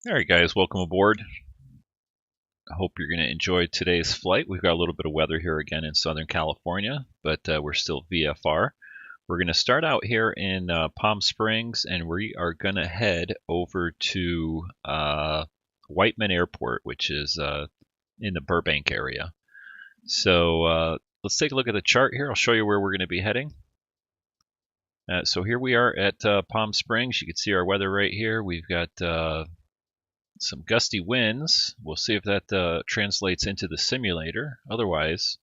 Alright guys, welcome aboard. I hope you're going to enjoy today's flight. We've got a little bit of weather here again in Southern California, but we're still VFR. We're going to start out here in Palm Springs, and we are going to head over to Whiteman Airport, which is in the Burbank area. So let's take a look at the chart here. I'll show you where we're going to be heading. So here we are at Palm Springs. You can see our weather right here. We've got some gusty winds. We'll see if that translates into the simulator. Otherwise,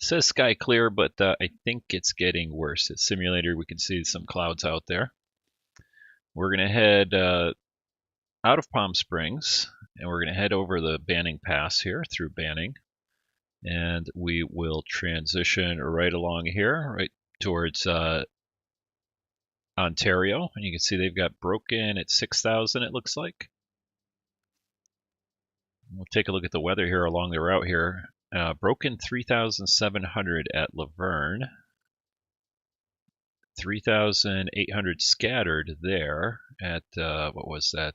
it says sky clear, but I think it's getting worse. At simulator, we can see some clouds out there. We're going to head out of Palm Springs, and we're going to head over the Banning Pass here through Banning, and we will transition right along here, right towards Ontario. And you can see they've got broken at 6,000, it looks like. We'll take a look at the weather here along the route here. Broken 3,700 at Laverne. 3,800 scattered there at, what was that,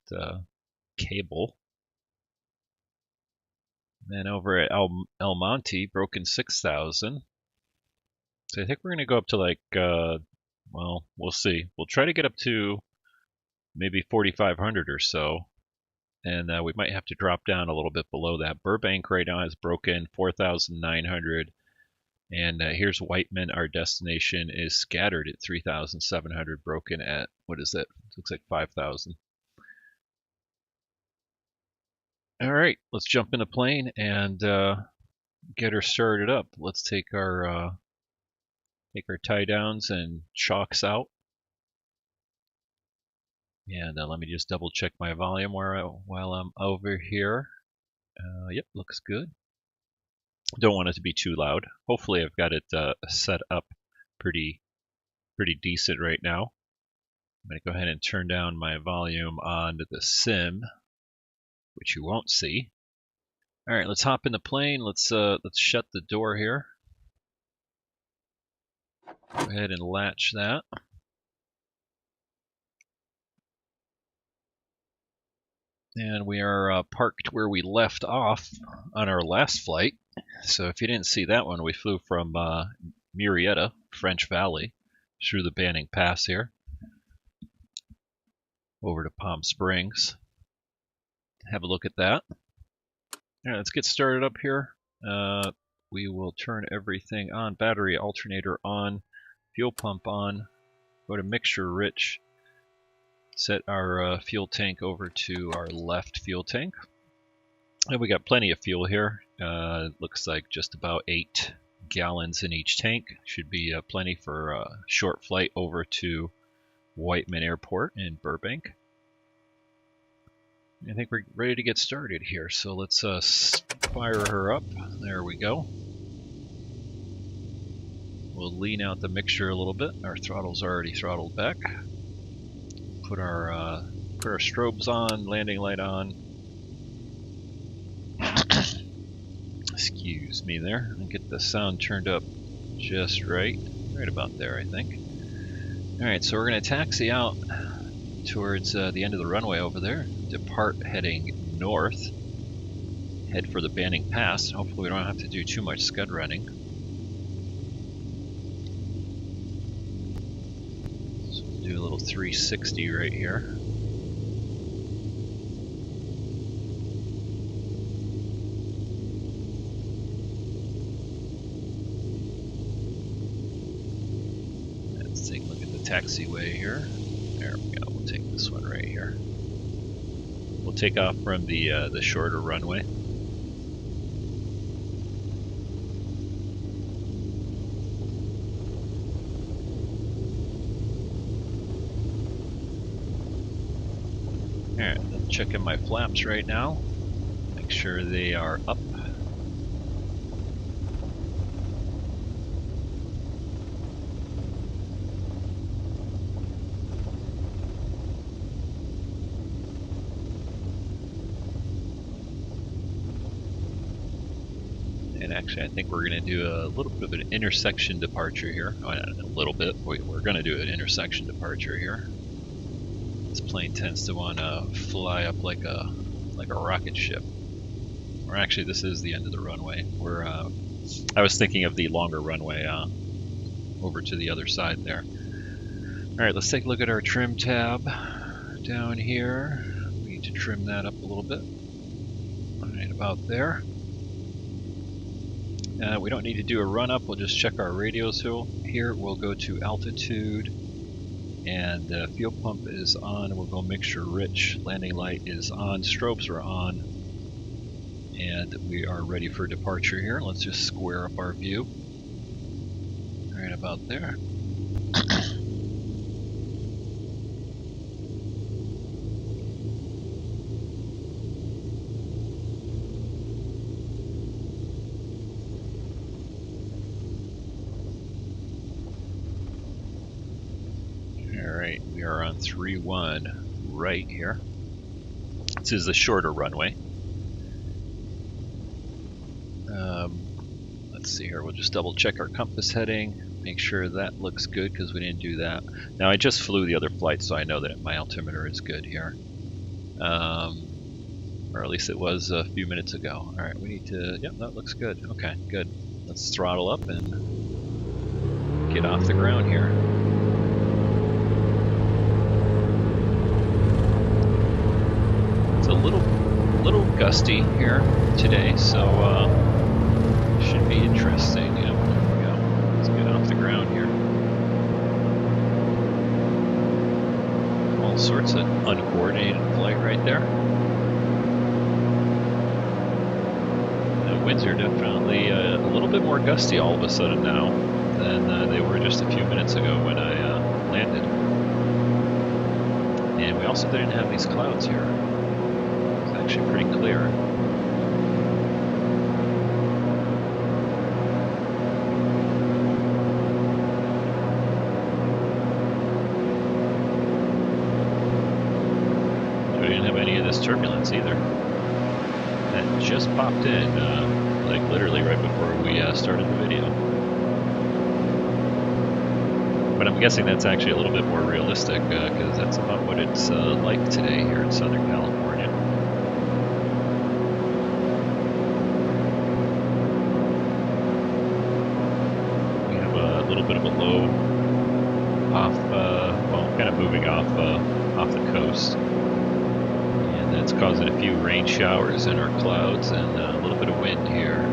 Cable. Then over at El Monte, broken 6,000. So I think we're going to go up to like, well, we'll see. We'll try to get up to maybe 4,500 or so. And we might have to drop down a little bit below that. Burbank right now has broken 4,900. And here's Whiteman. Our destination is scattered at 3,700, broken at, what is that? Looks like 5,000. All right, let's jump in the plane and get her started up. Let's take our tie downs and chocks out. And let me just double check my volume while I'm over here. Yep, looks good. Don't want it to be too loud. Hopefully I've got it set up pretty decent right now. I'm going to go ahead and turn down my volume on the sim, which you won't see. All right, let's hop in the plane. Let's shut the door here. Go ahead and latch that. And we are parked where we left off on our last flight. So if you didn't see that one, we flew from Murrieta, French Valley, through the Banning Pass here, over to Palm Springs. Have a look at that. All right, let's get started up here. We will turn everything on. Battery alternator on, fuel pump on, go to mixture rich. Set our fuel tank over to our left fuel tank. And we got plenty of fuel here. Looks like just about 8 gallons in each tank. Should be plenty for a short flight over to Whiteman Airport in Burbank. I think we're ready to get started here. So let's fire her up. There we go. We'll lean out the mixture a little bit. Our throttle's already throttled back. Put our strobes on, landing light on. Excuse me there. And get the sound turned up just right about there, I think. All right, so we're going to taxi out towards the end of the runway over there. Depart heading north. Head for the Banning Pass. Hopefully we don't have to do too much scud running. Do a little 360 right here. Let's take a look at the taxiway here. There we go. We'll take this one right here. We'll take off from the shorter runway. Alright, I'm checking my flaps right now. Make sure they are up. And actually, I think we're going to do a little bit of an intersection departure here. Oh, not a little bit. We're going to do an intersection departure here. This plane tends to want to fly up like a rocket ship. Or actually, this is the end of the runway. I was thinking of the longer runway over to the other side there. All right, let's take a look at our trim tab down here. We need to trim that up a little bit. All right, about there. We don't need to do a run up. We'll just check our radios here. We'll go to altitude, and fuel pump is on. We'll go mixture rich. Landing light is on. Strobes are on, and we are ready for departure here. Let's just square up our view. All right, about there. Alright, we are on 3-1 right here. This is the shorter runway. Let's see here, we'll just double check our compass heading, make sure that looks good because we didn't do that. Now I just flew the other flight, so I know that my altimeter is good here. Or at least it was a few minutes ago. Alright, we need to, yep, that looks good. Okay, good. Let's throttle up and get off the ground here. A little gusty here today, so should be interesting. Yep, there we go. Let's get off the ground here. All sorts of uncoordinated flight right there. The winds are definitely a little bit more gusty all of a sudden now than they were just a few minutes ago when I landed. And we also didn't have these clouds here. Actually pretty clear. We didn't have any of this turbulence either. That just popped in, like literally right before we started the video. But I'm guessing that's actually a little bit more realistic because that's about what it's like today here in Southern California. A little bit of a low off, well, kind of moving off the coast, and that's causing a few rain showers in our clouds and a little bit of wind here.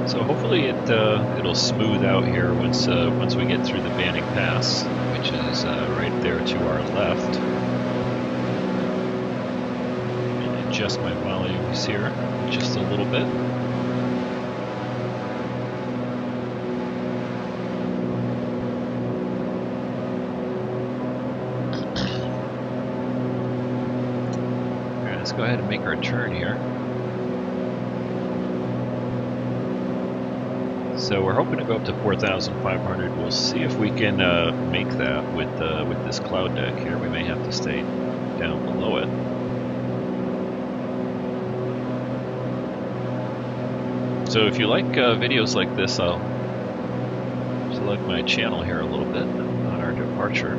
So hopefully it'll smooth out here once we get through the Banning Pass, which is right there to our left. Adjust my volumes here just a little bit. Alright, let's go ahead and make our turn here. So we're hoping to go up to 4,500. We'll see if we can make that with this cloud deck here. We may have to stay down below it. So if you like videos like this, I'll select my channel here a little bit on our departure.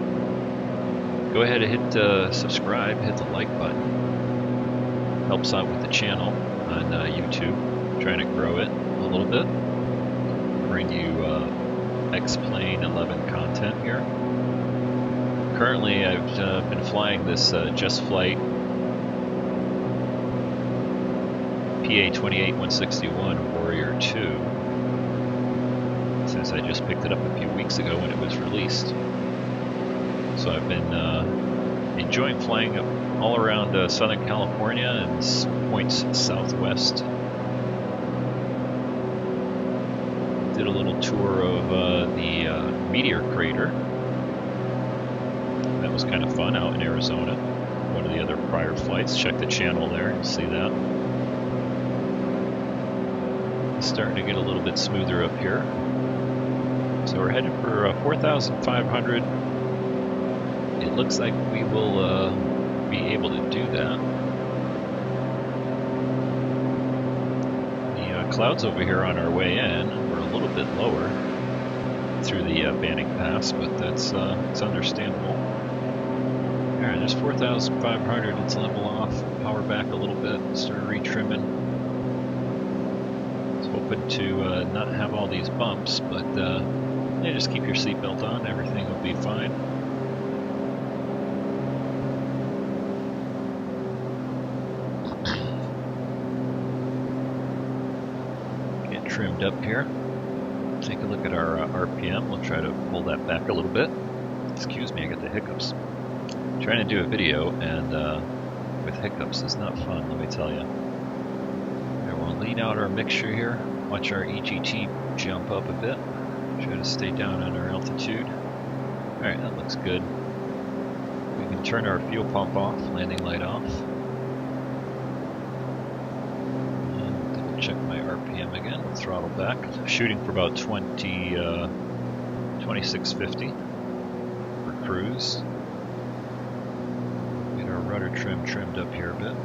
Go ahead and hit subscribe, hit the like button. Helps out with the channel on YouTube. I'm trying to grow it a little bit. Bring you X-Plane 11 content here. Currently I've been flying this Just Flight PA-28161 Warrior 2 since I just picked it up a few weeks ago when it was released. So I've been enjoying flying all around Southern California and points southwest. Did a little tour of the Meteor Crater. That was kind of fun out in Arizona. One of the other prior flights. Check the channel there, you'll see that. Starting to get a little bit smoother up here. So we're headed for 4,500. It looks like we will be able to do that. The clouds over here on our way in. We're a little bit lower through the Banning Pass, but that's it's understandable. Alright, there's 4,500. Let's level off, power back a little bit, start retrimming. I was hoping to not have all these bumps, but yeah, just keep your seatbelt on, everything will be fine. Get trimmed up here. Take a look at our RPM. We'll try to pull that back a little bit. Excuse me, I got the hiccups. Trying to do a video and with hiccups is not fun, let me tell you. Right, we'll lean out our mixture here. Watch our EGT jump up a bit. Try to stay down on our altitude. Alright, that looks good. We can turn our fuel pump off, landing light off. And double check my RPM again. Throttle back. Shooting for about 2650 for cruise. Get our rudder trimmed up here a bit.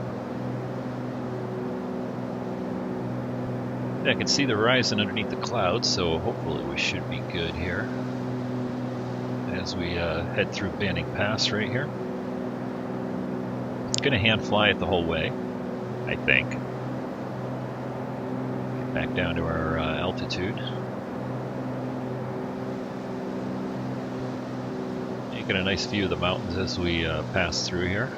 I can see the horizon underneath the clouds, so hopefully we should be good here as we head through Banning Pass right here. It's going to hand fly it the whole way, I think. Get back down to our altitude. You get a nice view of the mountains as we pass through here.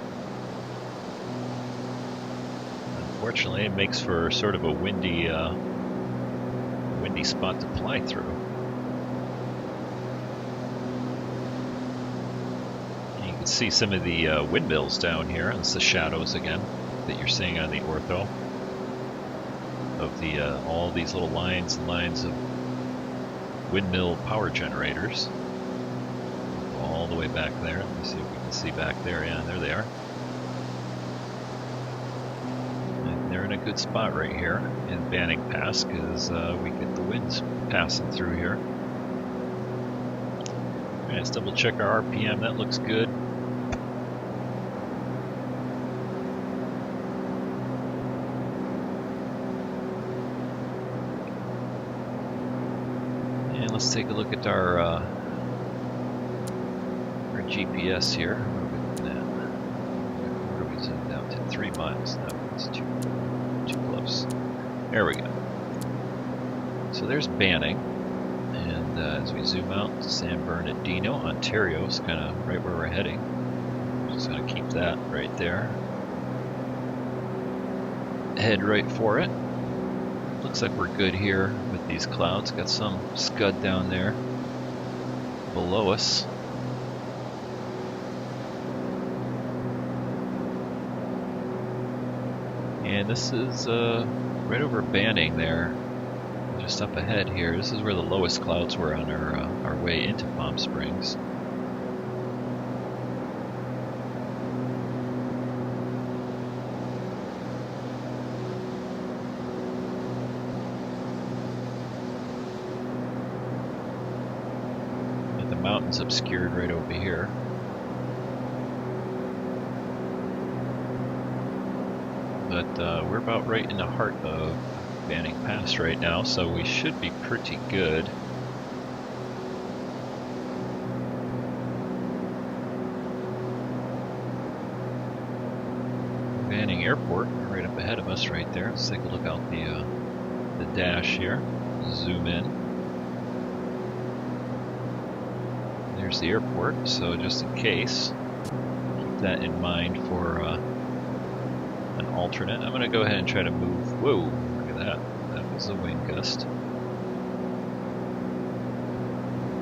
Unfortunately, it makes for sort of a windy spot to fly through. And you can see some of the windmills down here. It's the shadows again that you're seeing on the ortho of the all these little lines and lines of windmill power generators. All the way back there. Let me see if we can see back there. Yeah, there they are. They're in a good spot right here in Banning Pass because we get the winds passing through here. Alright, let's double check our RPM. That looks good. And let's take a look at our GPS here. Where do we zoom down to? 3 miles. No, it's too close. There we go. So there's Banning, and as we zoom out to San Bernardino, Ontario is kind of right where we're heading. Just going to keep that right there. Head right for it. Looks like we're good here with these clouds. Got some scud down there below us. And this is right over Banning there, just up ahead here. This is where the lowest clouds were on our way into Palm Springs. And the mountains obscured right over here. But we're about right in the heart of Banning Pass right now, so we should be pretty good. Banning Airport right up ahead of us right there. Let's take a look out the dash here. Zoom in. There's the airport, so just in case, keep that in mind for an alternate. I'm going to go ahead and try to move. Whoa, look at that. That was a wind gust.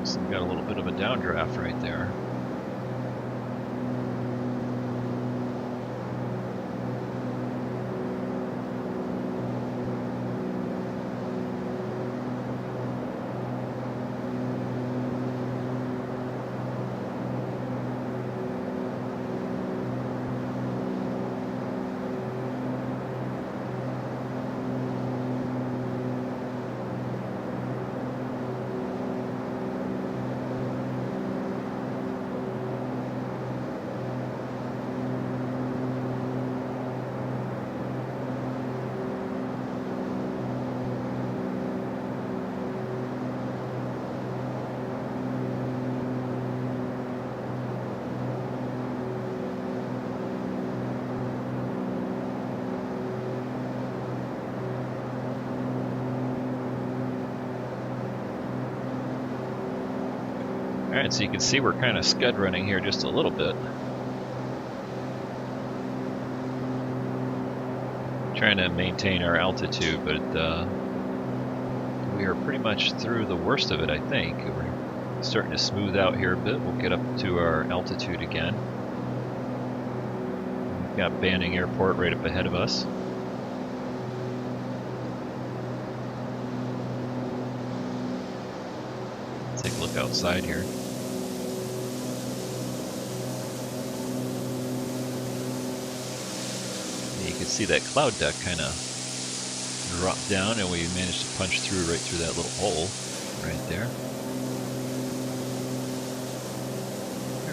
So we got a little bit of a downdraft right there. Alright, so you can see we're kind of scud running here just a little bit. Trying to maintain our altitude, but we are pretty much through the worst of it, I think. We're starting to smooth out here a bit. We'll get up to our altitude again. We've got Banning Airport right up ahead of us. Let's take a look outside here. You can see that cloud deck kind of dropped down, and we managed to punch through right through that little hole right there.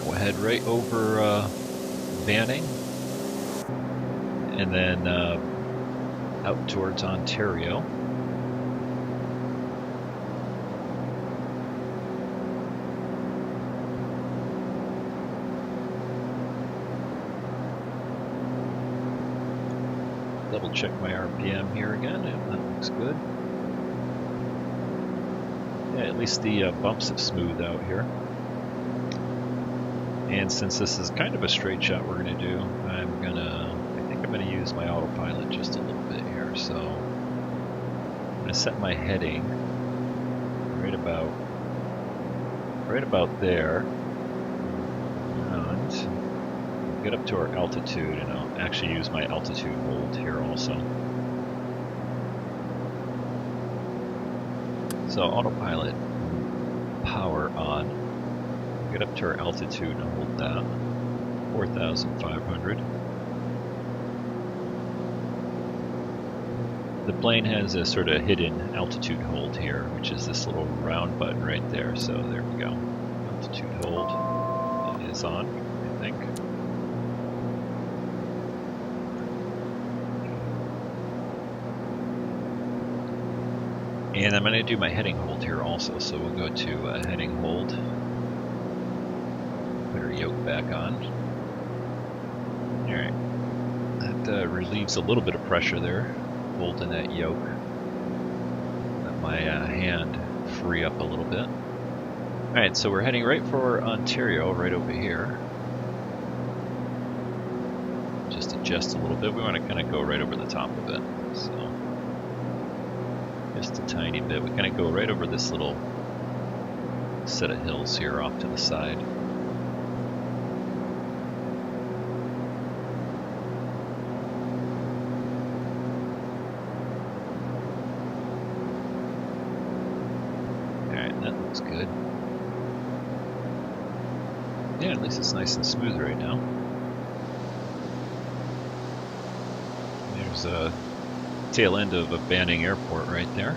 We'll head right over Banning, and then out towards Ontario. Double check my RPM here again. Yep, that looks good. Yeah, at least the bumps have smoothed out here. And since this is kind of a straight shot we're going to do, I think I'm going to use my autopilot just a little bit here. So I'm going to set my heading right about there. And get up to our altitude, and I'll actually use my altitude hold here also. So autopilot power on. Get up to our altitude and hold that. 4,500. The plane has a sort of hidden altitude hold here, which is this little round button right there. So there we go. Altitude hold is on, I think. And I'm going to do my heading hold here also, so we'll go to heading hold. Put our yoke back on. Alright, that relieves a little bit of pressure there, holding that yoke. Let my hand free up a little bit. Alright, so we're heading right for Ontario, right over here. Just adjust a little bit. We want to kind of go right over the top of it. So. Just a tiny bit. We kind of go right over this little set of hills here off to the side. Alright, that looks good. Yeah, at least it's nice and smooth right now. There's a tail end of a Banning Airport right there.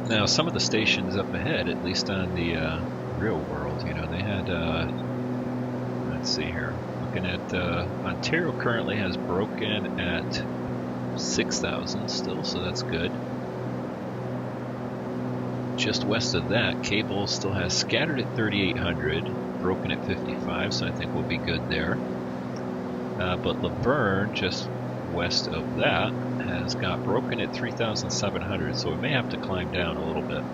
Now some of the stations up ahead, at least on the real world, you know, they had, let's see here, looking at, Ontario currently has broken at 6,000 still, so that's good. Just west of that, Cable still has scattered at 3,800. Broken at 55, so I think we'll be good there. But Laverne, just west of that, has got broken at 3,700, so we may have to climb down a little bit.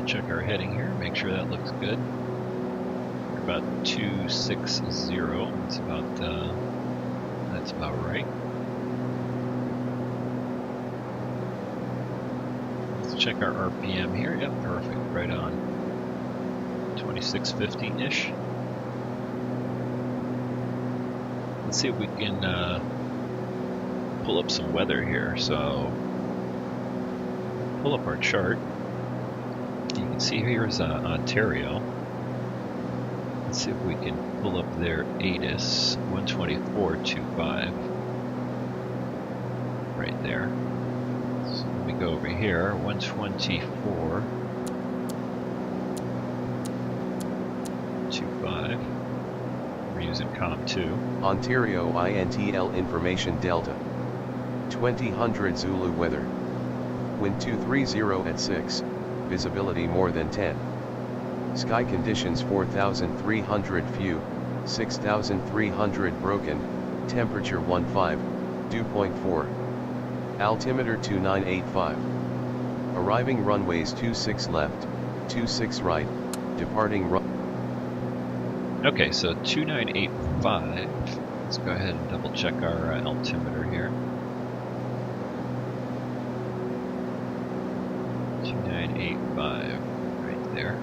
Check our heading here, make sure that looks good. We're about 260. That's about right. Let's check our RPM here. Yep, perfect, right on. 2650-ish. Let's see if we can pull up some weather here. So pull up our chart. You can see here's Ontario. Let's see if we can pull up their ATIS 124.25 right there. So let me go over here, 124.25. using COM2. Ontario INTL Information Delta. 2000 Zulu weather. Wind 230 at 6, visibility more than 10. Sky conditions 4,300 few, 6,300 broken, temperature 15, dew point 4. Altimeter 2985. Arriving runways 26 left, 26 right, departing run. Okay, so 2985. Let's go ahead and double check our altimeter here. 2985, right there.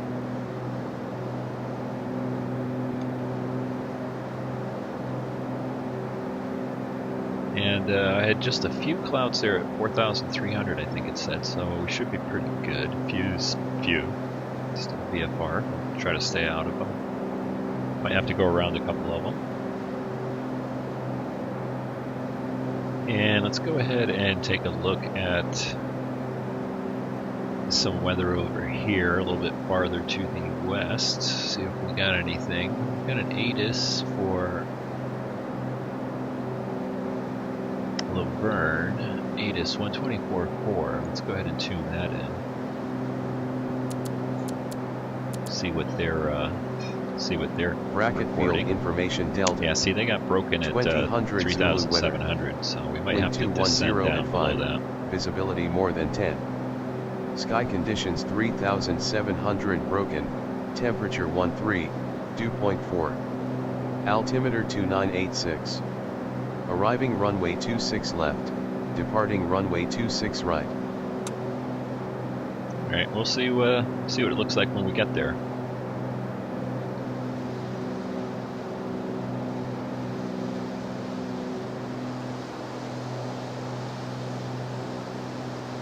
And I had just a few clouds there at 4,300, I think it said, so we should be pretty good. Few, still VFR. We'll try to stay out of them. Might have to go around a couple of them. And let's go ahead and take a look at some weather over here, a little bit farther to the west. See if we got anything. We've got an ATIS for Laverne, ATIS 124.4. Let's go ahead and tune that in. See what they're bracket reporting. Field information Delta. Yeah, see, they got broken at 3,700, so we might have to descend down below that. Visibility more than 10. Sky conditions 3,700 broken, temperature 13, dew point 4. Altimeter 2986. Arriving runway 26 left, departing runway 26 right. Alright, we'll see what it looks like when we get there.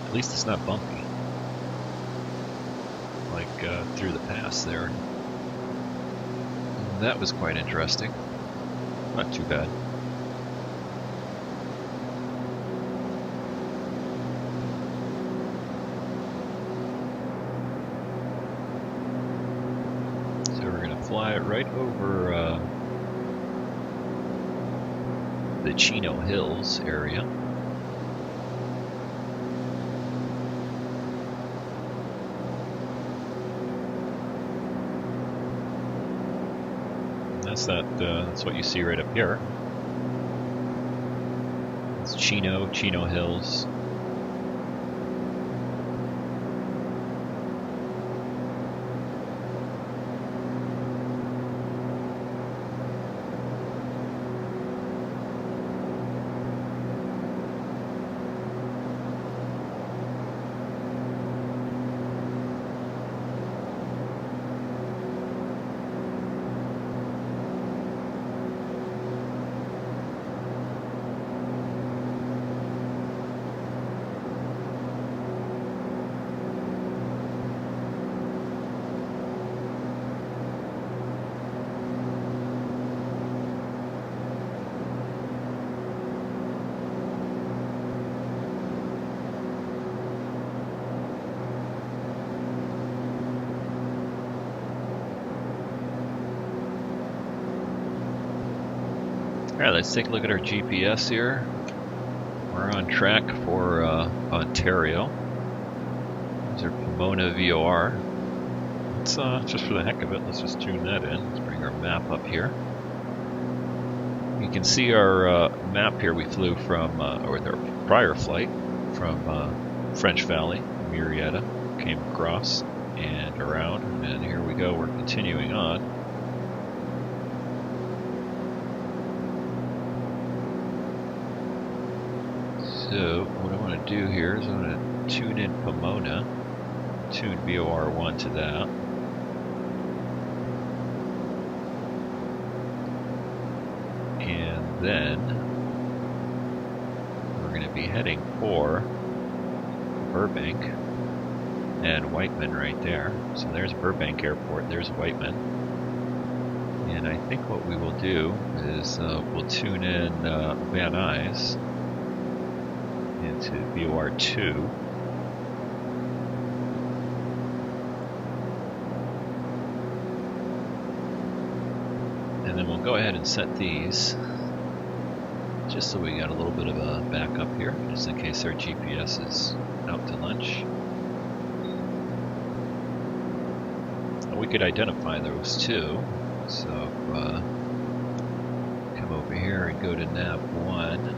At least it's not bumpy, like through the pass there. That was quite interesting. Not too bad. So we're going to fly right over the Chino Hills area. That's what you see right up here. It's Chino Hills. Alright, let's take a look at our GPS here. We're on track for Ontario. There's our Pomona VOR. Let's, just for the heck of it, let's just tune that in. Let's bring our map up here. You can see our map here. We flew from, with our prior flight from French Valley, Murrieta, came across and around, and here we go. We're continuing on. So what I want to do here is I want to tune in Pomona, tune VOR1 to that. And then we're going to be heading for Burbank and Whiteman right there. So there's Burbank Airport, there's Whiteman. And I think what we will do is we'll tune in Van Nuys into VOR2. And then we'll go ahead and set these just so we got a little bit of a backup here, just in case our GPS is out to lunch. We could identify those too. So come over here and go to nav 1.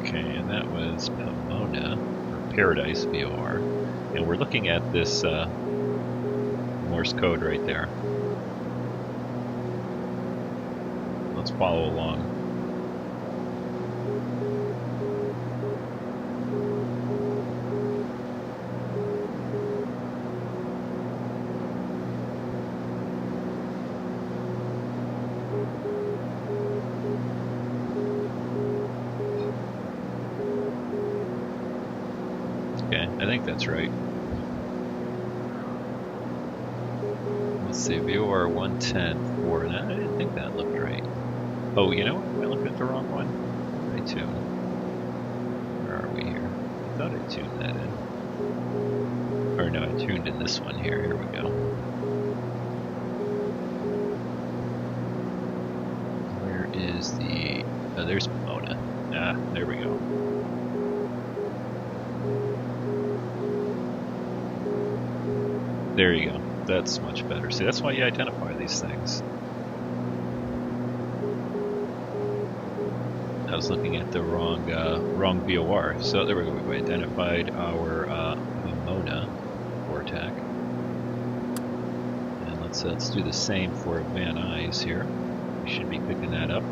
Okay, and that was Pomona, or Paradise VOR. And we're looking at this Morse code right there. Let's follow along. Okay, I think that's right. Let's see, VOR 110 for that. I didn't think that looked right. Oh, you know what? I looked at the wrong one. I tuned. Where are we here? I thought I tuned that in. Or no, I tuned in this one here. Here we go. Where is the... Oh, there's Pomona. Ah, there we go. There you go. That's much better. See, that's why you identify these things. I was looking at the wrong VOR. So there we go. We identified our Pomona VORTAC. And let's do the same for Van Nuys here. We should be picking that up.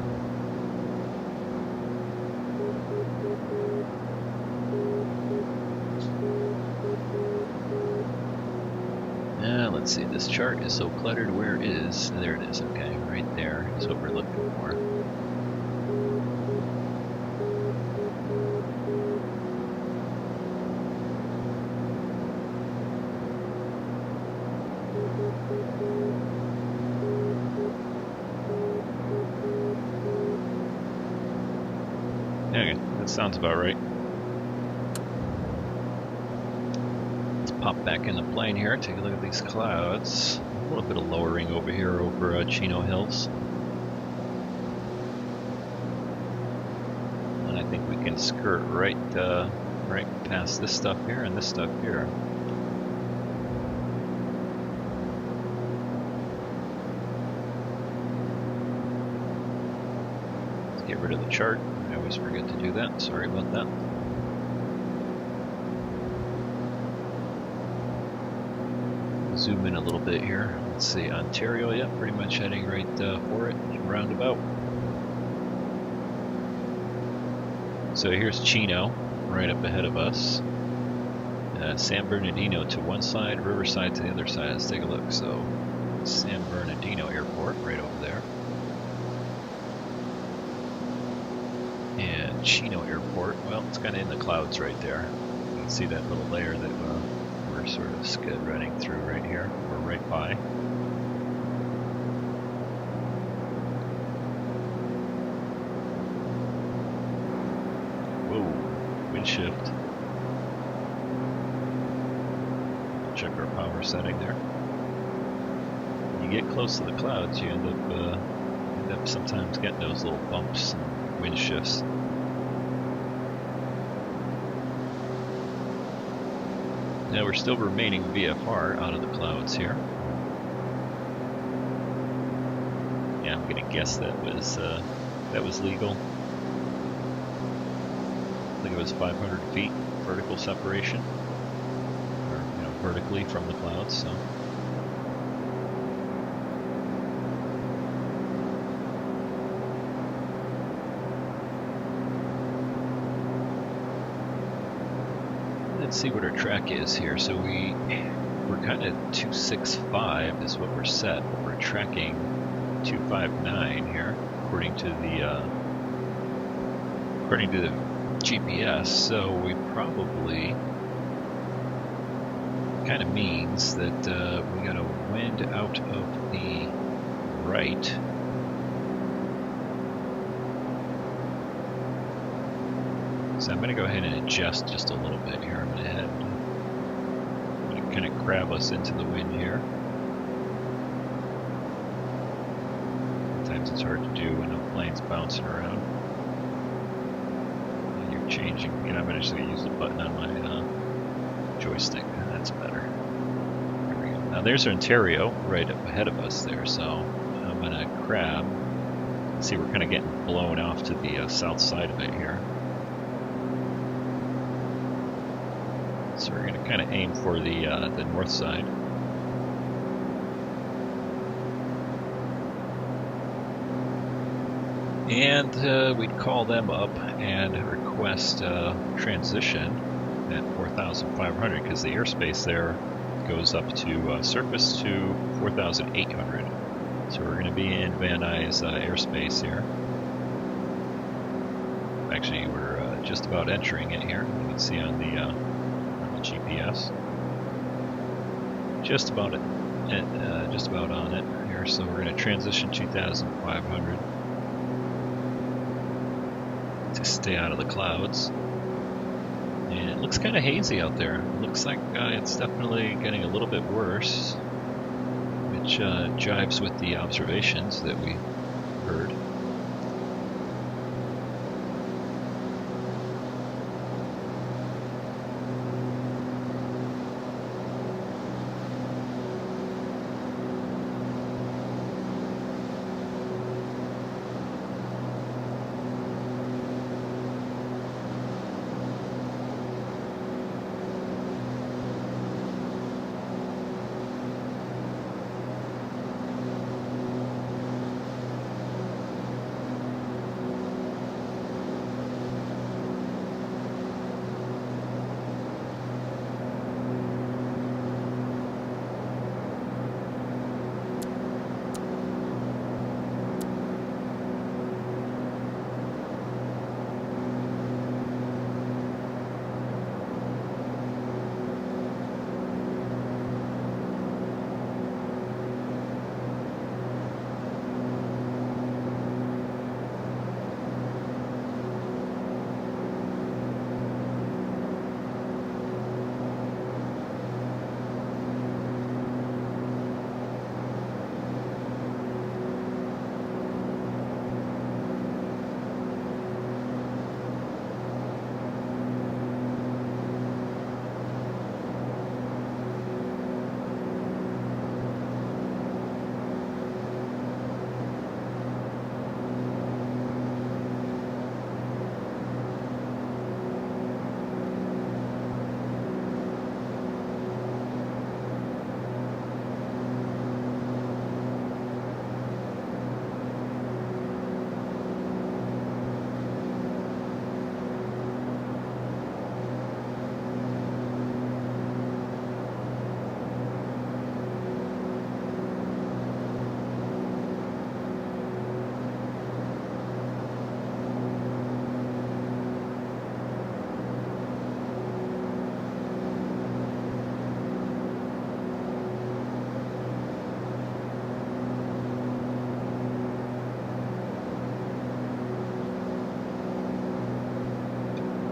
Let's see, this chart is so cluttered. Where is... There it is, okay. Right there is what we're looking for. Okay, that sounds about right. Pop back in the plane here, take a look at these clouds. A little bit of lowering over here over Chino Hills. And I think we can skirt right past this stuff here and this stuff here. Let's get rid of the chart. I always forget to do that. Sorry about that. Zoom in a little bit here. Let's see, Ontario, yeah, pretty much heading right for it, roundabout. So here's Chino, right up ahead of us. San Bernardino to one side, Riverside to the other side. Let's take a look. So, San Bernardino Airport, right over there. And Chino Airport, well, it's kind of in the clouds right there. You can see that little layer that we're sort of skid running through right here. We're right by. Whoa, wind shift. Check our power setting there. When you get close to the clouds, you end up sometimes getting those little bumps and wind shifts. Now we're still remaining VFR out of the clouds here. Yeah, I'm gonna guess that was legal. I think it was 500 feet vertical separation, or vertically from the clouds. So. Let's see what our track is here. So we're kind of 265 is what we're set, but we're tracking 259 here, according to the GPS. So we probably kind of means that we got a wind out of the right. So I'm going to go ahead and adjust just a little bit here. I'm going to kind of grab us into the wind here. Sometimes it's hard to do when the plane's bouncing around. And you're changing. And I'm just going to use the button on my joystick. That's better. There we go. Now there's Ontario right up ahead of us there. So I'm going to grab. See, we're kind of getting blown off to the south side of it here. So we're going to kind of aim for the north side. And we'd call them up and request transition at 4,500 because the airspace there goes up to surface to 4,800. So we're going to be in Van Nuys airspace here. Actually, we're just about entering it here. You can see on the GPS. Just about on it here. So we're going to transition 2,500 to stay out of the clouds. And it looks kind of hazy out there. It looks like it's definitely getting a little bit worse, which jives with the observations that we heard.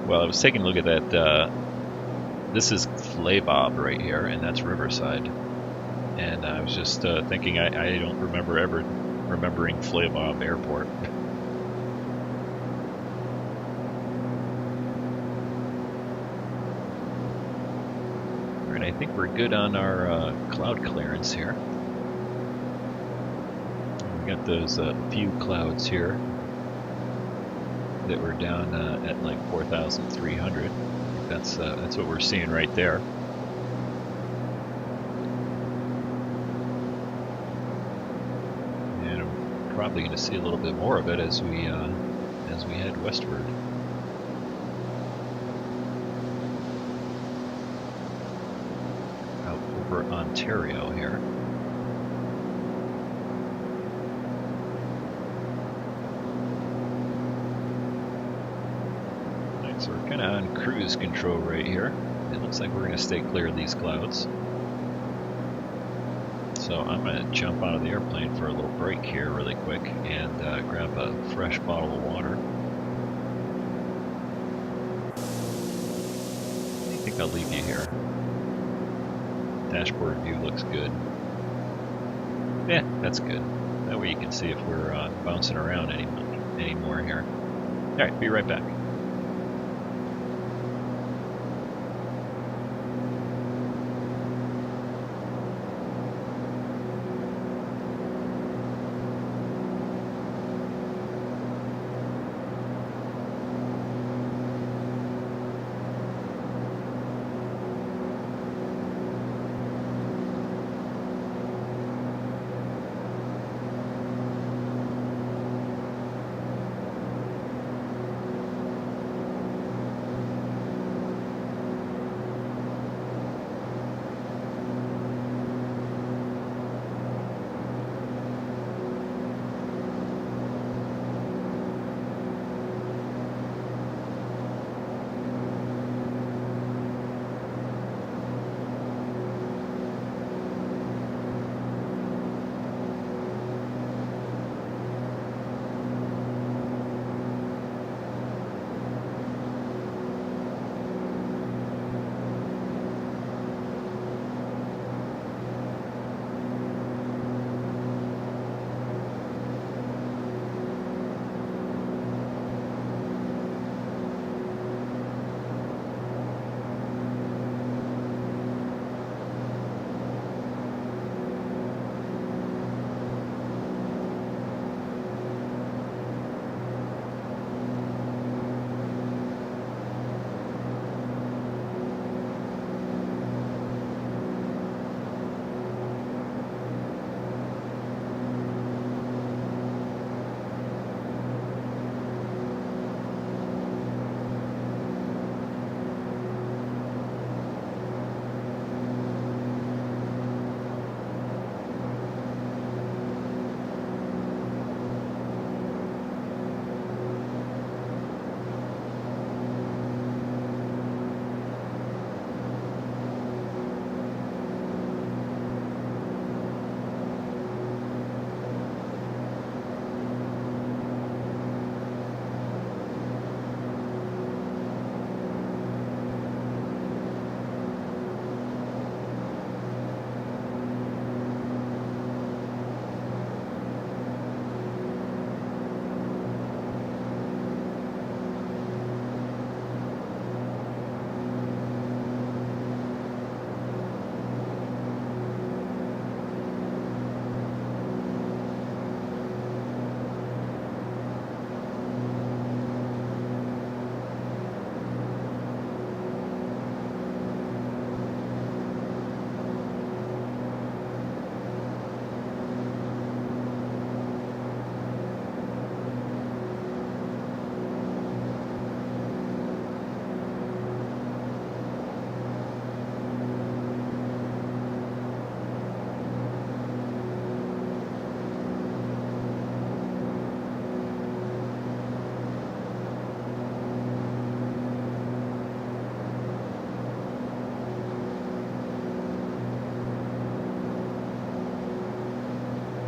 Well, I was taking a look at that. This is FlyWithLua right here, and that's Riverside. And I was just thinking, I don't remember ever remembering FlyWithLua Airport. Alright, I think we're good on our cloud clearance here. We got those few clouds here that we're down at like 4,300. That's what we're seeing right there. And I'm probably going to see a little bit more of it as we head westward. Out over Ontario here. So we're kind of on cruise control right here. It looks like we're going to stay clear of these clouds. So I'm going to jump out of the airplane for a little break here really quick and grab a fresh bottle of water. think I'll leave you here. Dashboard view looks good. Yeah, that's good. That way you can see if we're bouncing around anymore here. Alright, be right back.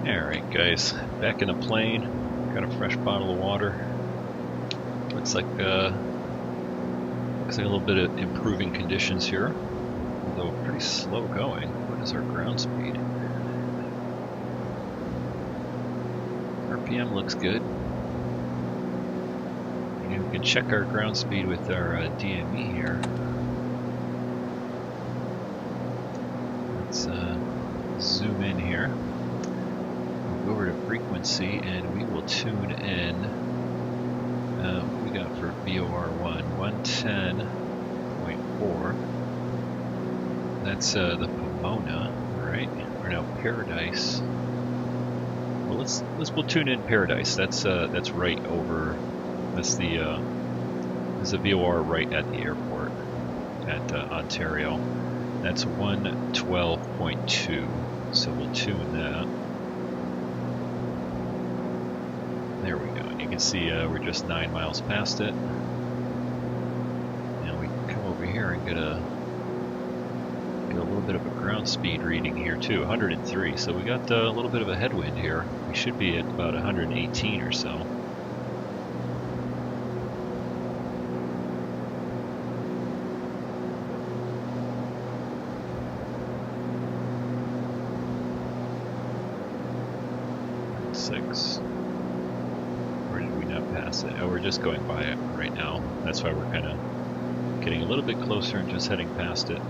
Alright guys, back in the plane, got a fresh bottle of water. Looks like a little bit of improving conditions here, although pretty slow going. What is our ground speed? RPM looks good. And we can check our ground speed with our DME here. Let's zoom in here. Go over to frequency and we will tune in. What we got for VOR1? 110.4. That's the Pomona, right? Or no, Paradise. Well, we'll tune in Paradise. That's right over. That's the there's a VOR right at the airport at Ontario. That's 112.2. So we'll tune that. There we go. And you can see we're just 9 miles past it. And we can come over here and get a little bit of a ground speed reading here too, 103. So we got a little bit of a headwind here. We should be at about 118 or so. 6. Or did we not pass it? Oh, we're just going by it right now. That's why we're kind of getting a little bit closer and just heading past it.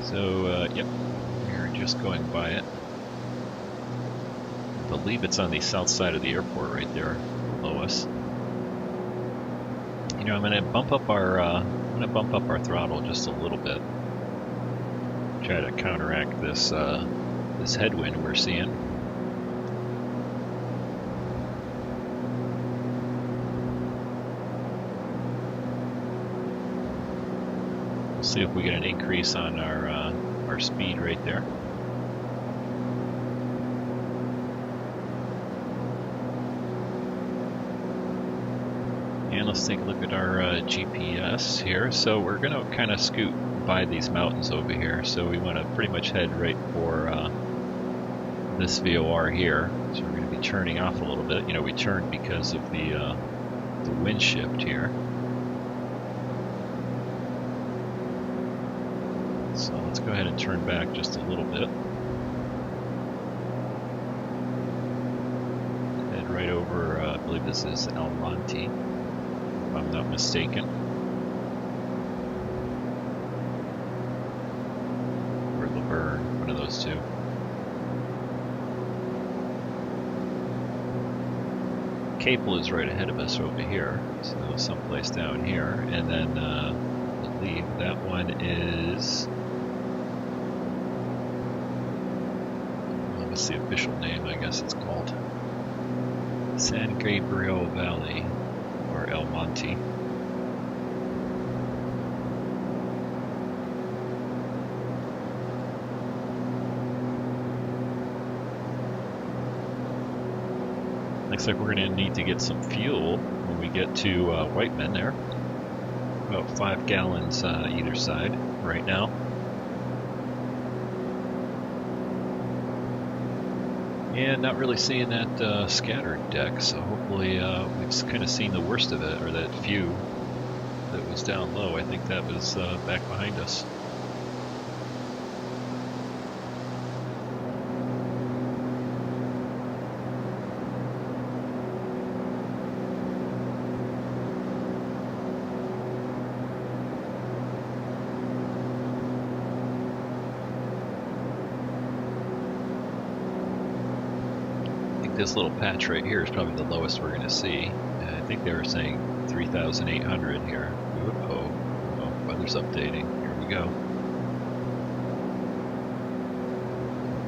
So, yep, we're just going by it. I believe it's on the south side of the airport right there below us. You know, I'm gonna bump up our throttle just a little bit. Try to counteract this this headwind we're seeing. We'll see if we get an increase on our speed right there. And let's take a look at our GPS here. So we're going to kind of scoot by these mountains over here. So we want to pretty much head right for this VOR here. So we're going to be turning off a little bit. You know, we turned because of the wind shift here. So let's go ahead and turn back just a little bit. Head right over, I believe this is El Monte, if I'm not mistaken. Or Laverne, one of those two. Capel is right ahead of us over here, so someplace down here, and then I believe that one is, what's the official name? I guess it's called San Gabriel Valley, or El Monte. Looks like we're going to need to get some fuel when we get to Whiteman there. About 5 gallons either side right now. And not really seeing that scattered deck, so hopefully we've kind of seen the worst of it, or that few that was down low. I think that was back behind us. This little patch right here is probably the lowest we're going to see. I think they were saying 3,800 here. Oh, weather's updating. Here we go.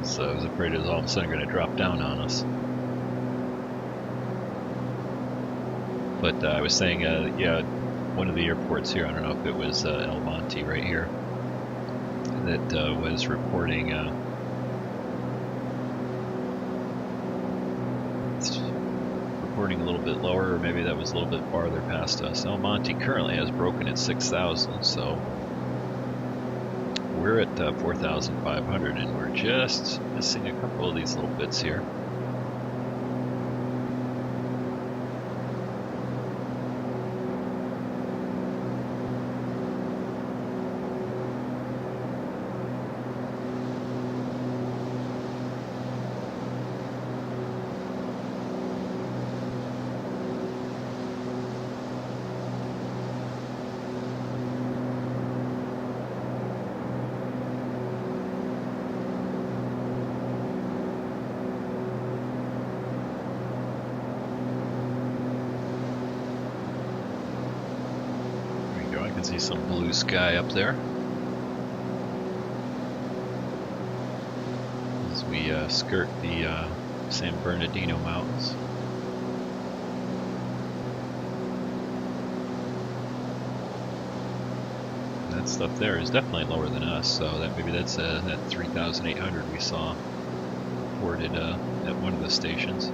So I was afraid it was all of a sudden going to drop down on us. But I was saying, yeah, one of the airports here, I don't know if it was El Monte right here, that was reporting a little bit lower, or maybe that was a little bit farther past us. El Monte currently has broken at 6,000, so we're at 4,500, and we're just missing a couple of these little bits here. See some blue sky up there as we skirt the San Bernardino Mountains. That stuff there is definitely lower than us, so that maybe that's that 3,800 we saw reported at one of the stations.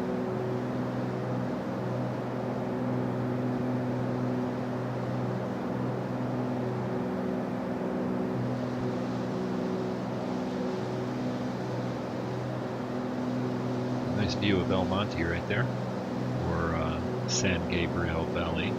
Nice view of El Monte right there, or San Gabriel Valley.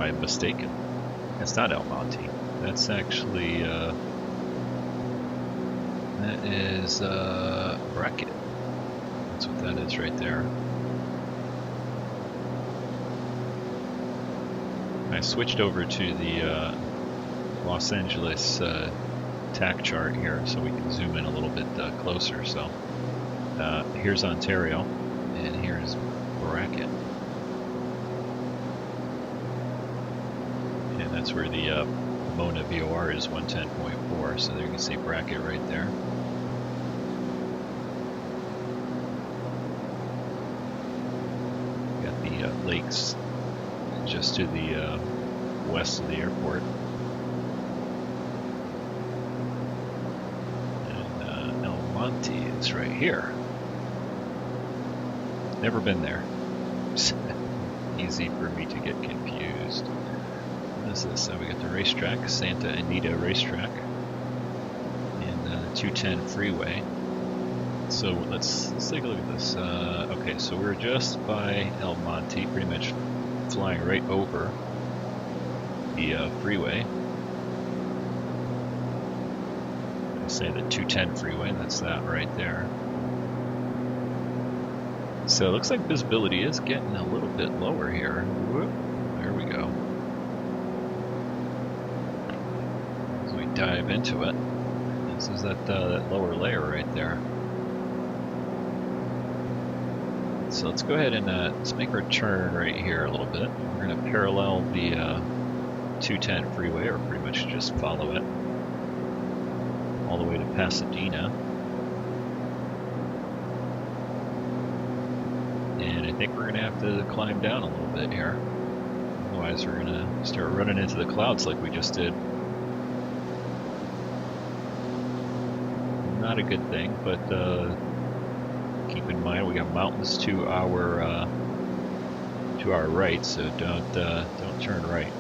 I'm mistaken. It's not El Monte. That's actually, that is Bracket. That's what that is right there. I switched over to the Los Angeles tack chart here so we can zoom in a little bit closer. So here's Ontario and here's Bracket. And that's where the Mona VOR is 110.4, so there you can see Bracket right there. Got the lakes just to the west of the airport. And El Monte is right here. Never been there. Easy for me to get confused. What is this? We got the racetrack, Santa Anita Racetrack, and the 210 freeway. So let's take a look at this. Okay, so we're just by El Monte, pretty much flying right over the freeway. I say the 210 freeway, that's that right there. So it looks like visibility is getting a little bit lower here. Whoop, there we go. As we dive into it, this is that lower layer right there. So let's go ahead and let's make our turn right here a little bit. We're going to parallel the 210 freeway, or pretty much just follow it all the way to Pasadena. And I think we're going to have to climb down a little bit here. Otherwise we're going to start running into the clouds like we just did. Not a good thing, but keep in mind we got mountains to our right, so don't turn right.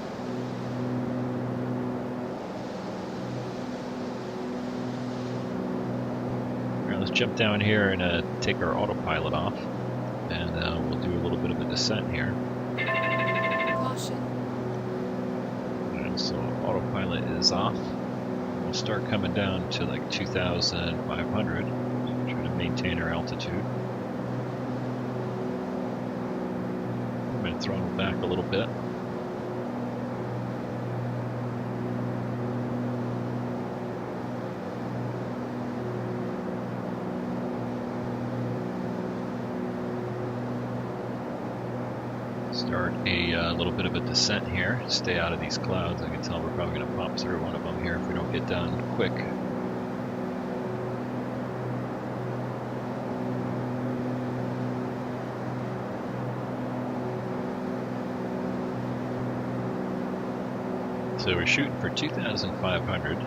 All right, let's jump down here and take our autopilot off, and we'll do a little bit of a descent here. Caution. All right, so autopilot is off. We'll start coming down to like 2,500. Try to maintain our altitude. I'm going to throttle back a little bit. Start a little bit of a descent here. Stay out of these clouds. I can tell we're probably going to pop through one of them here if we don't get done quick. So we're shooting for 2,500.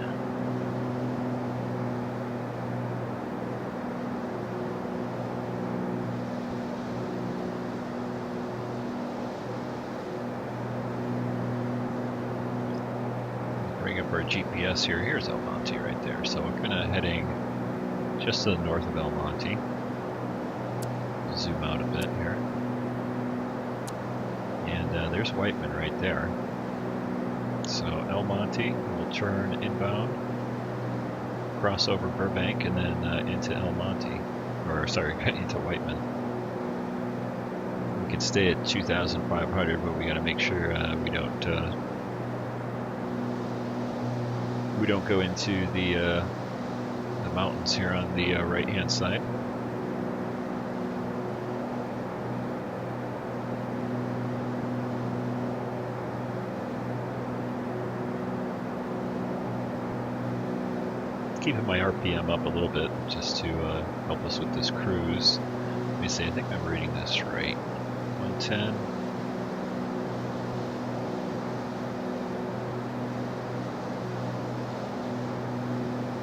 Bring up our GPS here. Here's El Monte right there. So we're kind of heading just to the north of El Monte. Zoom out a bit here. And there's Whiteman right there. So El Monte, we'll turn inbound, cross over Burbank, and then into El Monte, or sorry, into Whiteman. We can stay at 2,500, but we got to make sure we don't go into the mountains here on the right-hand side. Keeping my RPM up a little bit just to help us with this cruise. Let me see, I think I'm reading this right. 110.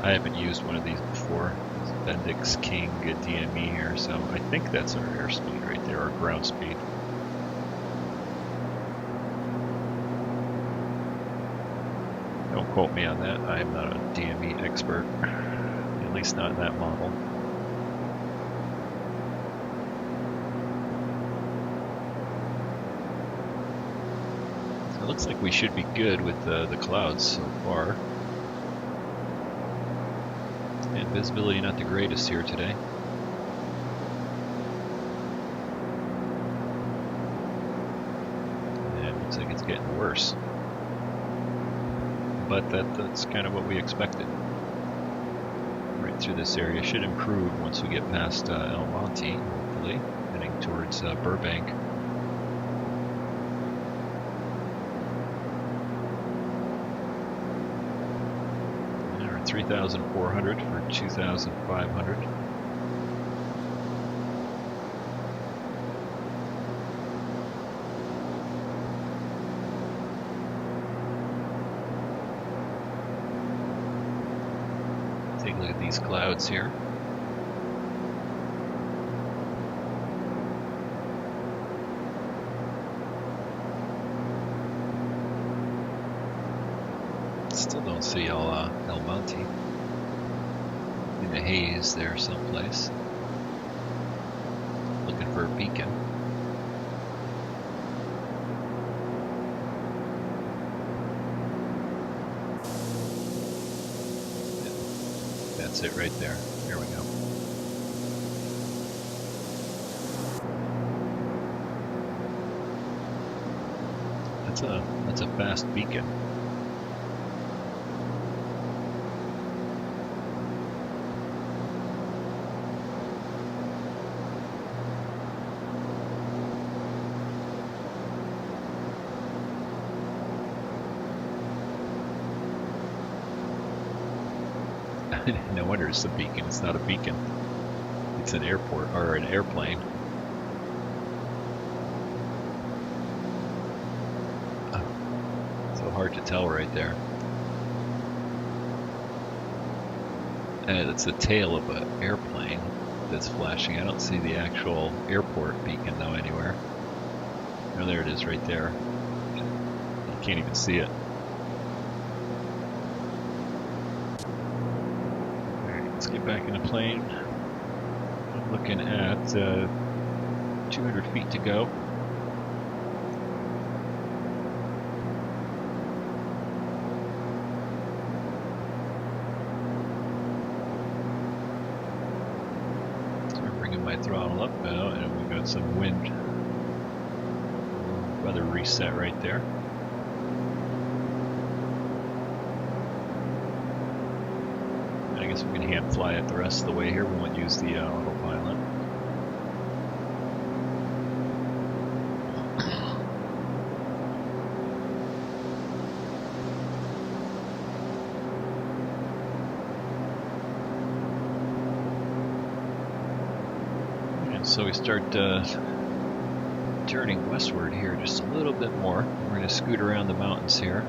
I haven't used one of these before. It's Bendix King DME here, so I think that's our airspeed right there, our ground speed. Don't quote me on that. I am not a DME expert, at least not in that model. So it Looks like we should be good with the clouds so far. And visibility not the greatest here today. And it looks like it's getting worse. But that's kind of what we expected. Right through this area should improve once we get past El Monte, hopefully, heading towards Burbank. 3,400 for 2,500. Take a look at these clouds here. Still don't see El Monte. In the haze there someplace. Looking for a beacon. That's it right there. Here we go. That's a fast beacon. No wonder it's a beacon. It's not a beacon. It's an airport or an airplane. So hard to tell right there. That's the tail of an airplane that's flashing. I don't see the actual airport beacon though anywhere. Oh, there it is right there. You can't even see it. Let's get back in the plane. I'm looking at 200 feet to go. So we're bringing my throttle up now, and we've got some wind. Weather reset right there. I guess we can hand fly it the rest of the way here. We won't use the autopilot. And so we start turning westward here just a little bit more. We're going to scoot around the mountains here.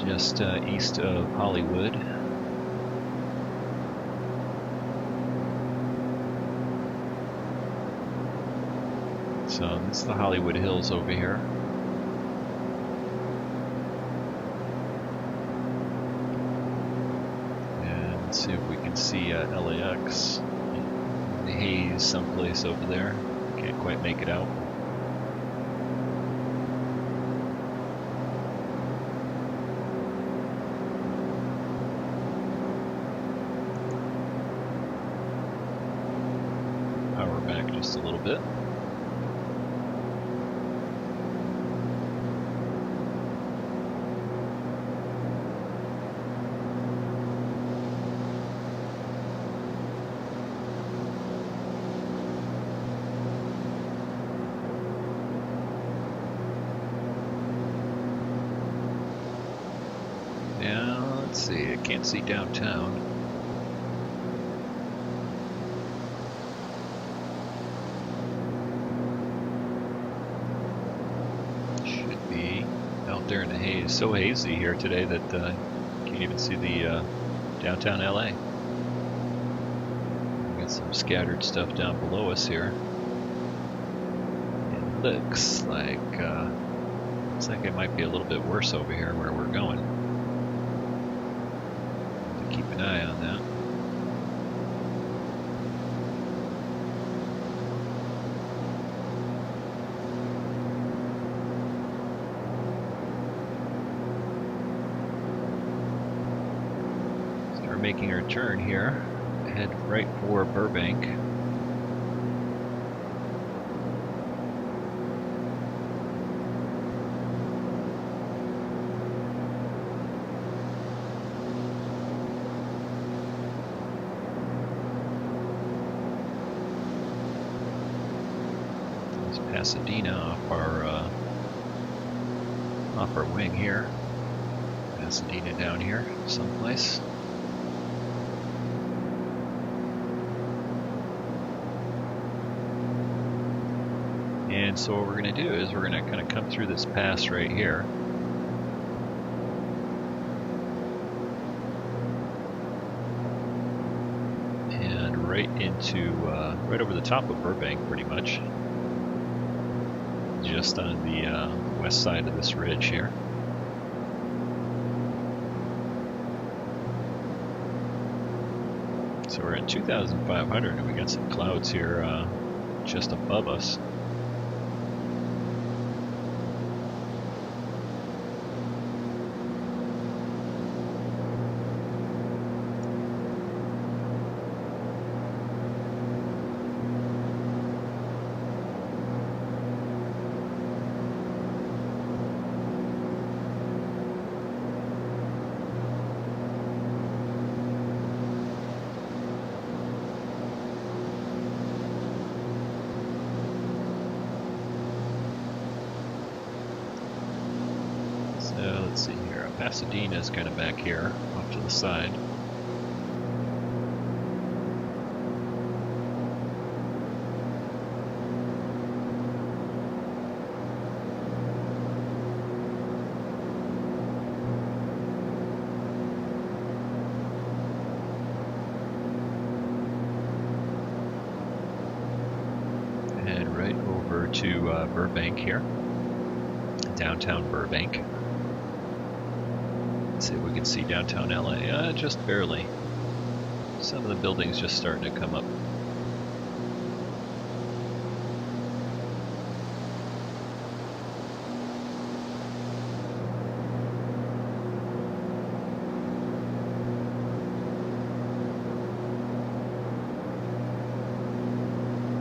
Just east of Hollywood. So this is the Hollywood Hills over here. And let's see if we can see LAX. The haze someplace over there. Can't quite make it out. Just a little bit. Now, let's see, I can't see downtown. There in the haze. So hazy here today that can't even see the downtown LA. We got some scattered stuff down below us here. It looks like it might be a little bit worse over here where we're going. So keep an eye on that. making our turn here. Head right for Burbank. There's Pasadena off our wing here. Pasadena down here, someplace. And so what we're going to do is we're going to kind of come through this pass right here. And right into, right over the top of Burbank pretty much. Just on the west side of this ridge here. So we're at 2,500 and we got some clouds here just above us. Let's see here. Pasadena is kind of back here, off to the side. And right over to Burbank here, downtown Burbank. See if we can see downtown LA, just barely. Some of the buildings just starting to come up.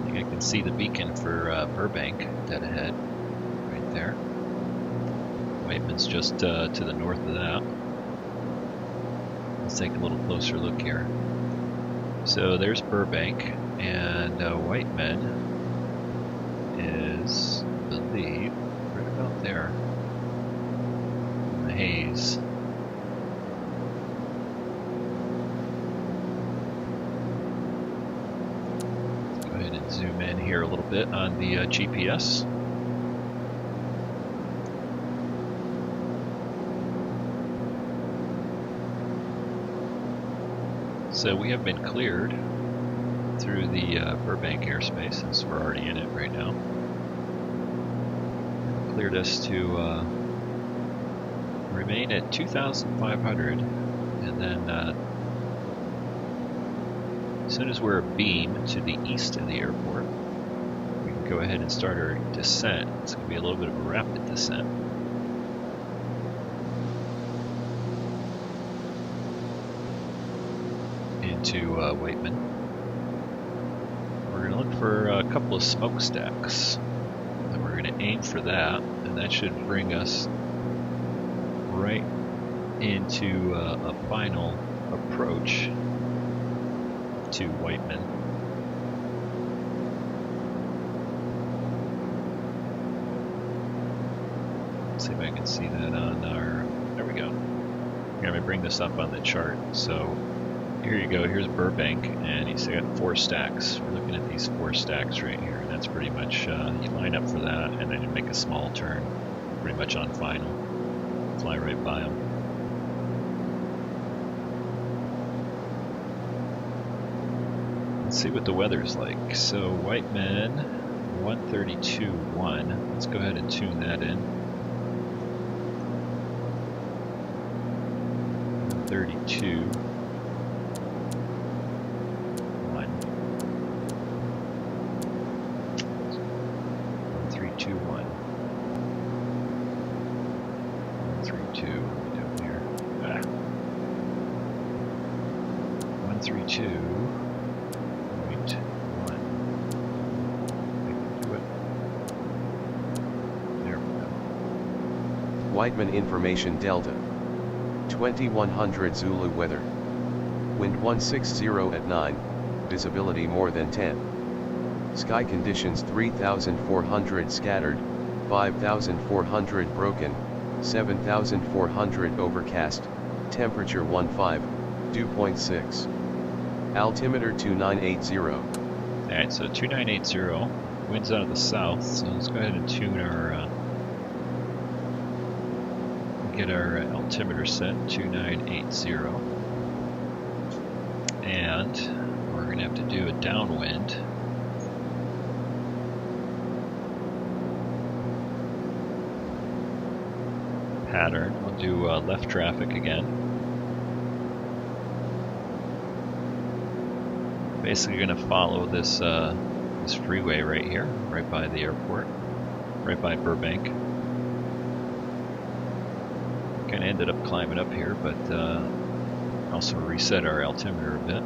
I can see the beacon for Burbank dead ahead, right there. Whiteman's just to the north of that. Let's take a little closer look here. So there's Burbank, and Whiteman is, I believe, right about there in the haze. Let's go ahead and zoom in here a little bit on the GPS. So we have been cleared through the Burbank airspace, since we're already in it right now. Cleared us to remain at 2,500, and then as soon as we're a beam to the east of the airport, we can go ahead and start our descent. It's going to be a little bit of a rapid descent. To Whiteman. We're going to look for a couple of smokestacks, and we're going to aim for that, and that should bring us right into a final approach to Whiteman. Let's see if I can see that on our, there we go. Here, let me bring this up on the chart. So here you go, here's Burbank, and you see got 4 stacks. We're looking at these 4 stacks right here, and that's pretty much, you line up for that, and then you make a small turn, pretty much on final. Fly right by them. Let's see what the weather's like. So Whiteman, 132.1. Let's go ahead and tune that in. 132. 2, 1. 3, 2, down here. 132.1. I can do it. There we go. Whiteman Information Delta. 2100 Zulu weather. Wind 160 at 9, visibility more than 10. Sky conditions 3400 scattered, 5400 broken, 7400 overcast, temperature 15, dew point 6. Altimeter 2980. Alright, so 2980, winds out of the south, so let's go ahead and tune our, get our altimeter set, 2980. And we're going to have to do a downwind. Pattern. We'll do left traffic again. Basically going to follow this this freeway right here, right by the airport, right by Burbank. Kind of ended up climbing up here, but also reset our altimeter a bit.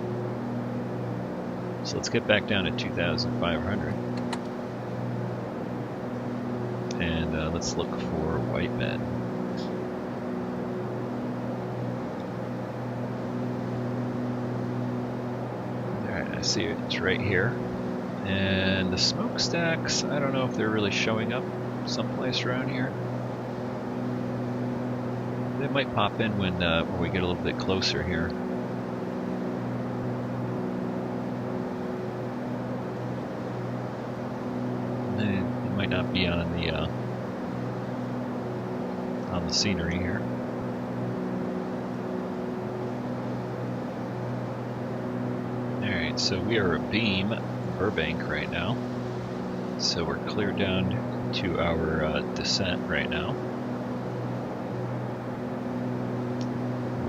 So let's get back down to 2,500. And let's look for Whiteman. Alright, I see it. It's right here. And the smokestacks, I don't know if they're really showing up someplace around here. They might pop in when we get a little bit closer here. It might not be on the scenery here. All right, so we are abeam Burbank right now. So we're clear down to our descent right now.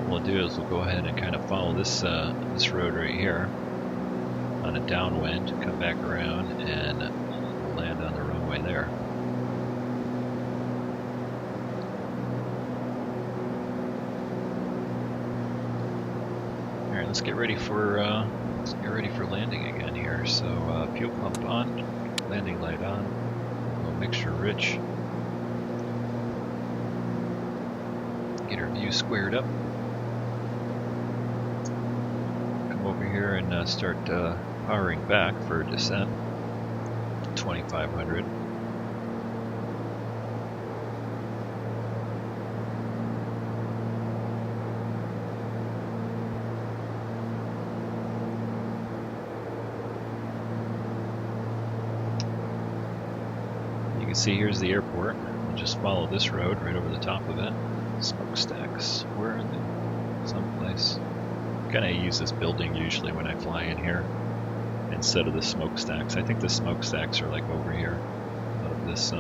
What we'll do is we'll go ahead and kind of follow this this road right here on a downwind, come back around and land on the runway there. All right, let's get ready for landing again here. So fuel pump on, landing light on, a little mixture rich. Get our view squared up. Over here and start powering back for descent. 2,500. You can see here's the airport. We'll just follow this road right over the top of it. Smokestacks. Where are they? Someplace. Kind of use this building usually when I fly in here instead of the smokestacks. I think the smokestacks are like over here out of this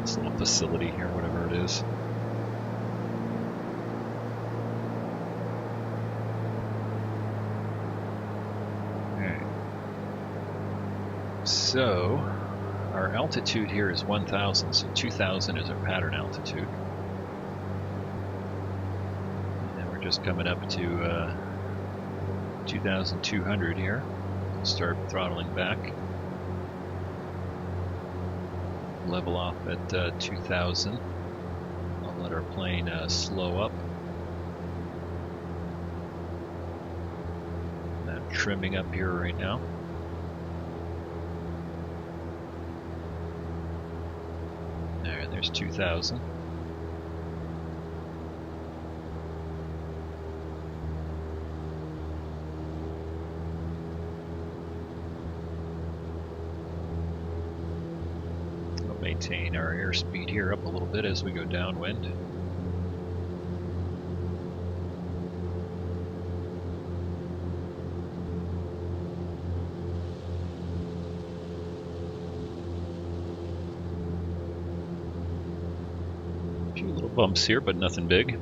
this little facility here, whatever it is. Alright. So our altitude here is 1,000, so 2,000 is our pattern altitude. Just coming up to 2,200 here. Start throttling back. Level off at 2,000. I'll let our plane slow up. I'm trimming up here right now. There, there's 2,000. Maintain our airspeed here up a little bit as we go downwind. A few little bumps here, but nothing big.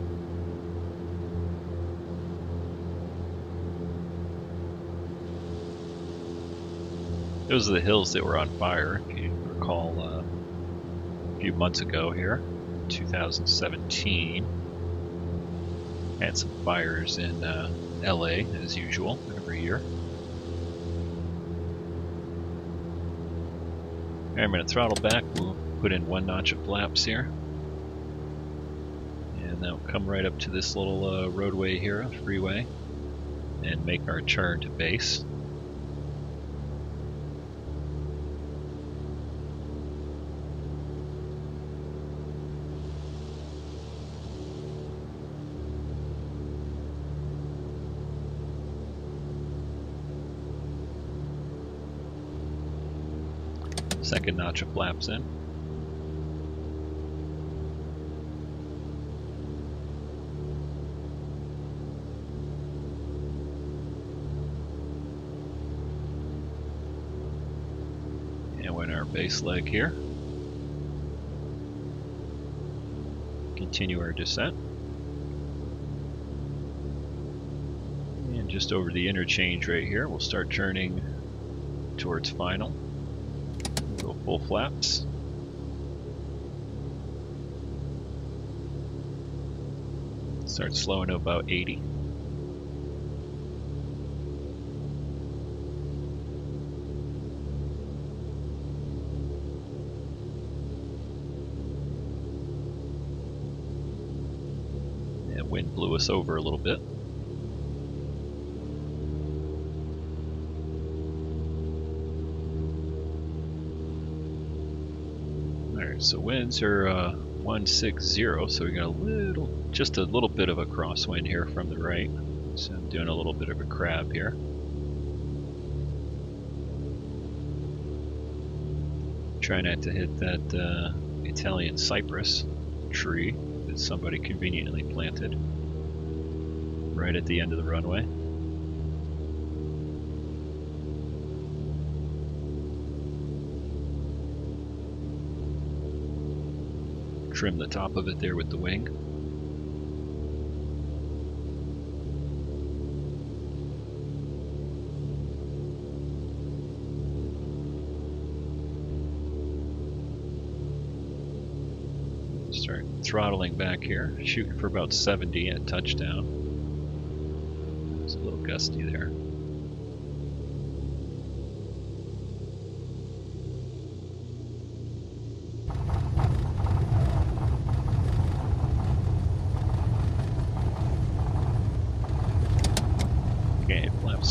Those are the hills that were on fire, if you recall. A few months ago here, 2017. Had some fires in LA as usual every year. Alright, I'm going to throttle back. We'll put in 1 notch of flaps here. And that'll come right up to this little roadway here, a freeway, and make our turn to base. Second notch of flaps in. And we're in our base leg here. Continue our descent. And just over the interchange right here, we'll start turning towards final. Go full flaps. Start slowing to about 80. And wind blew us over a little bit. So winds are 160, so we got just a little bit of a crosswind here from the right. So I'm doing a little bit of a crab here. Try not to hit that Italian cypress tree that somebody conveniently planted right at the end of the runway. Trim the top of it there with the wing. Start throttling back here, shooting for about 70 at touchdown. It's a little gusty there.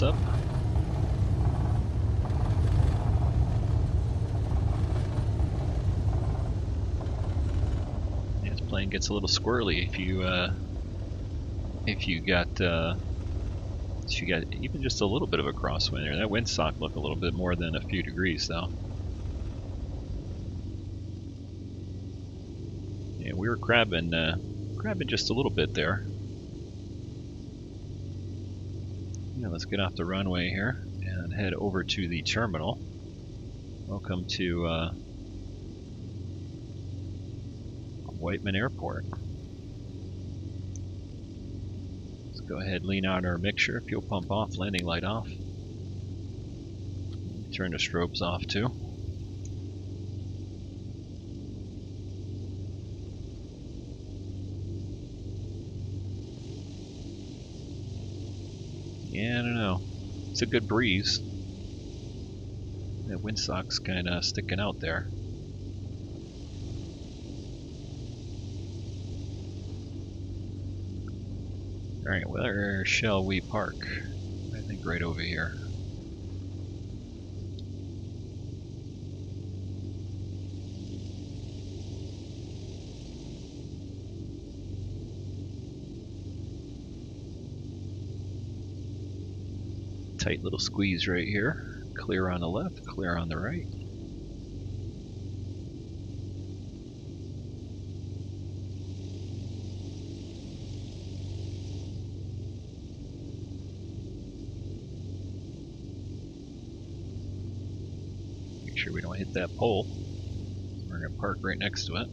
Up. Yeah, this plane gets a little squirrely if you got even just a little bit of a crosswind there. That windsock looked a little bit more than a few degrees though. Yeah, we were crabbing just a little bit there. Yeah, let's get off the runway here and head over to the terminal. Welcome to Whiteman Airport. Let's go ahead and lean out our mixture, fuel pump off, landing light off. Turn the strobes off too. Yeah, I don't know. It's a good breeze. That windsock's kind of sticking out there. Alright, where shall we park? I think right over here. Tight little squeeze right here. Clear on the left, clear on the right. Make sure we don't hit that pole. We're going to park right next to it.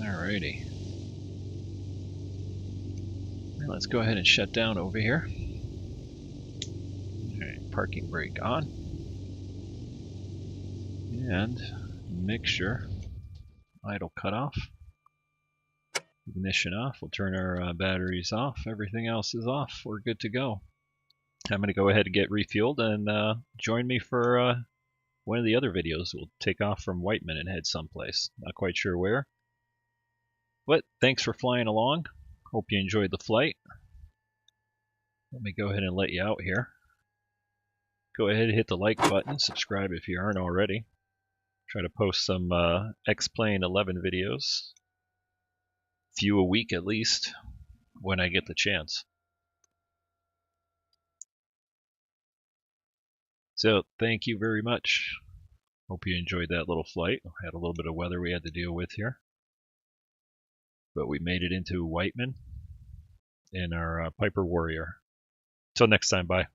Alrighty. Let's go ahead and shut down over here. parking brake on. And mixture, idle cutoff. Ignition off. We'll turn our batteries off. Everything else is off. We're good to go. I'm going to go ahead and get refueled, and join me for one of the other videos. We'll take off from Whiteman and head someplace. Not quite sure where. But thanks for flying along. Hope you enjoyed the flight. Let me go ahead and let you out here. Go ahead and hit the like button. Subscribe if you aren't already. Try to post some X-Plane 11 videos. Few a week at least, when I get the chance. So thank you very much. Hope you enjoyed that little flight. Had a little bit of weather we had to deal with here, but we made it into Whiteman in our Piper Warrior. Till next time, bye.